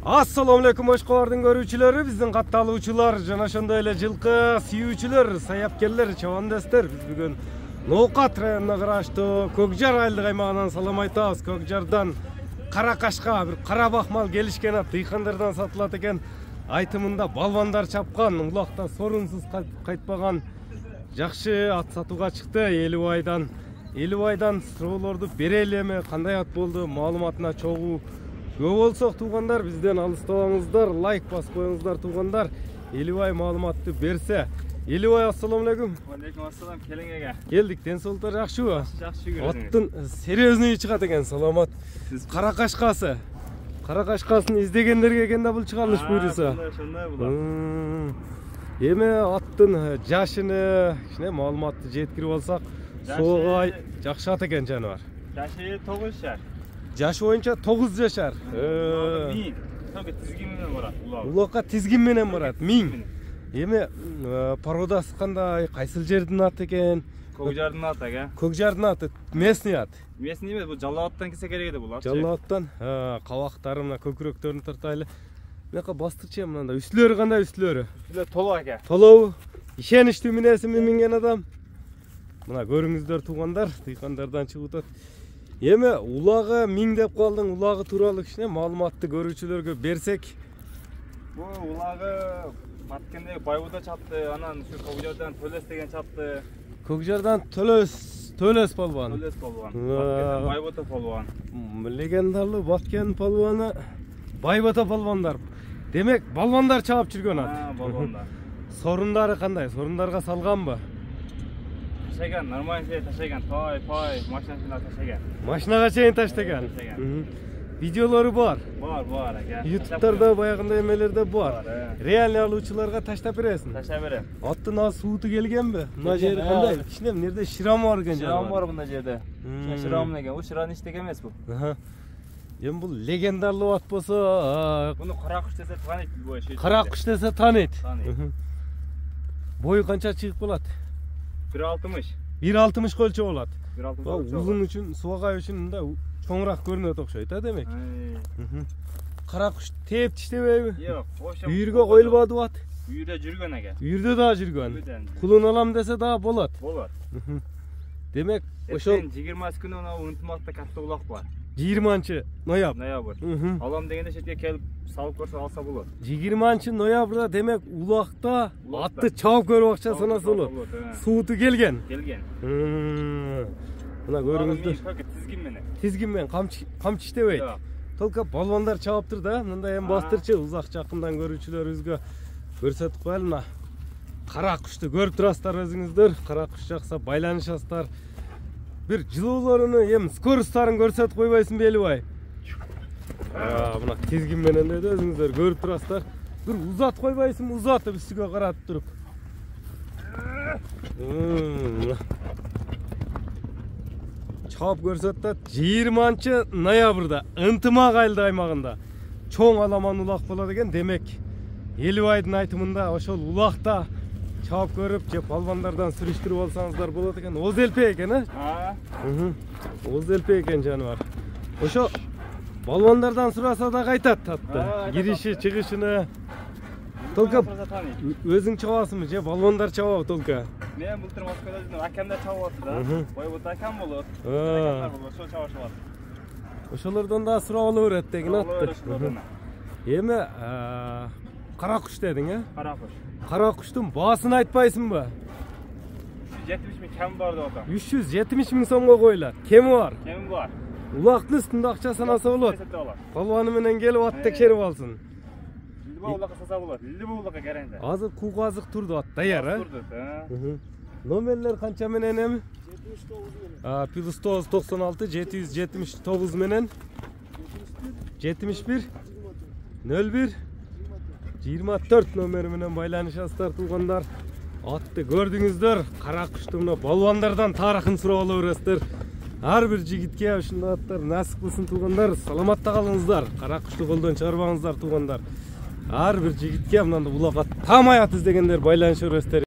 Assalamu alaikum Oşkoğardın görүүчүлөрү, биздин катталуучулар жана ошондой эле жылкы сүйүүчүлөр, саяккерлер, чабандастар. Биз бүгүн Ноокат районуна караштуу Көкжар айылдык аймагынан салам айтабыз. Көкжардан Каракашка бир карабахмал келишкен ат дыйкандардан сатылат экен. Айтымында балбандар чапкан, улакта сорунсуз кайтпаган жакшы ат сатууга чыкты. Элибайдан суроолорду берели эми, кандай ат болду, маалыматына чогуу көп болсок туугандар, бизден алыстабаңыздар, лайк басып коюңуздар туугандар. Элибай маалыматты берсе. Элибай, ассаламу алейкум. Алейкум ассалам, келиң эге. Келдик, ден соолуктар жакшыбы? Жакшы көрөсүң. Аттын серьезный чыгат экен, саламат. Каракашкасы. Каракашкасын издегендерге экен да бул чыгарылыш буйруса. Ошондой болот. Эми аттын жашыны, кичине маалыматты жеткирип алсак, соогай жакшы ат экен жаныбар. Жашы 9 жаш. Жашы боюнча 9 жашар. Тизгин менен барат, улакка тизгин менен барат. 1000. Эми породасы кандай, кайсыл жердин аты экен? Көкжардын аты эге. Көкжардын аты местный ат. Местный эмес, бул Жалал аттан келсе керек эди бул ат. Жалал аттан, кабактары мына көкүрөктөрүн тартайлы. Мынакка бастырчы мындай. Үстүлөрү кандай үстүлөрү? Үстүлөр толук эке. Толуу. Ишеничтүү минесими минген адам. Мына көрүңүздөр туугандар, дыйкандардан чыгып атат. Эми улагы 1000 деп калдың, улагы тууралуу кичине маалыматты көрүүчүлөргө берсек. Бул улагы Маткенде Байбуда чапты, анан ушу Көкжардан Төлөс деген чапты. Көкжардан Төлөс полбан. Төлөс полбан. Маткенде Байбуда полбан. Легендарлуу Баткен полбаны Байбата полбандар. Демек, балбандар чаап жүргөн ат. Балбандар. Сорундары кандай? Сорундарга салганбы? Ташаган, нормально ташаган, пай, машинасына ташаган. Машинага чейин таштаган. Видеолору бар. Бар, эге. YouTube'да баягындай эмелерде бар. Реальный алуучуларга таштап бересиң. Таштап берем. Аттын аз сууту келгенби? Мына жери кандай? Кичине эмнерде ширам бар экен. Ширам бар мына жерде. Ширам деген, бул ширан иштек эмес бул. Эми бул легендарлуу ат болсо, буну Каракуш десе тааныйт бул. Каракуш десе тааныйт. Бою канча чыгып калат? 1.60. 1.60 көлчө болот. 1.60. Узун үчүн, суагай үчүн мындай чоңураак көрүнөт окшойт, демек. Каракуш тээп тиштебейби? Жок, ошо. Үйүргө коюлбады ат. Үйүрдө жүргөн эге. Үйүрдө да жүргөн. Кулун алам десе да болот. Болот. Демек, ошол 20 күнү мына Унтмакта катта улак бар. 20-ноябрь. Алам дегенде четке келип салып көрсө алса болот. 20-ноябрда демек улакта атты чаап көрүп акча санаса болот. Сууту келген. Мына көрүңүздөр. Тизгин менен камчы иштебейт. Только балбандар чааптыр да. Мындай эми бастырчы узак жакындан көрүүчүлөрүбүзгө көрсөтүп коелу. Мына Каракушты көрүп турасыздар өзүңүздөр. Каракуш жакса байланышасыздар. Bir жылуулорун, эми скоростарын көрсөтүп койбойсуңбу Элибай? Мына тизгин менен да өзүңүздөр көрүп турасыздар. Бир узат койбойсуңбу, узатып үстүгө каратып туруп. Чаап көрсөттү. 20-ноябрда Ынтымак айылдык аймагында чоң аламан улак болот экен. Демек, Элибайдын айтымында ошол улакта чаап көрүп, же балбандардан сүрүштүрүп алсаңыздар болот экен. Оз элпе экен, Оз элпе экен жаныбар. Ошо балбандардан сураса да кайтат атты. Кириши, чыгышыны. Толка өзүң чабасыңбы же балбандар чабабы толка? Мен былтыр Москвада жүрдүм, акамдар чабып атты да. Байбуда акам болот. Ошол чабышып атты. Ошолордон да сурап ала берет деген атты. Эми Каракуш дедиң, Каракуш. Каракуштун баасын айтпайсыңбы? 370 миң кем бар деп атам. 370 миң сомго коюлат. Кеми бар? Кеми бар. Улактын үстүндө акча санаса болот. Балбаны менен келип ат текшерип алсын. Лилбо улакка саса болот. Лилбо улакка керенде. Азыр куук азык турду ат, даяр, Турду, Номерлер канча менен эми? 79 96 779 менен 71 01 24 номери менен байланышасыздар туугандар. Атты көрдүңүздөр. Каракуштун балбандардан тарыхын сурап ала бересиздер. Ар бир жигитке ушундай аттар насип кылсын туугандар. Саламатта калыңыздар. Каракушту колдон чыгарбаңыздар туугандар. Ар бир жигитке мындай улак ат, тамай ат издегендер байланыша бересиздер.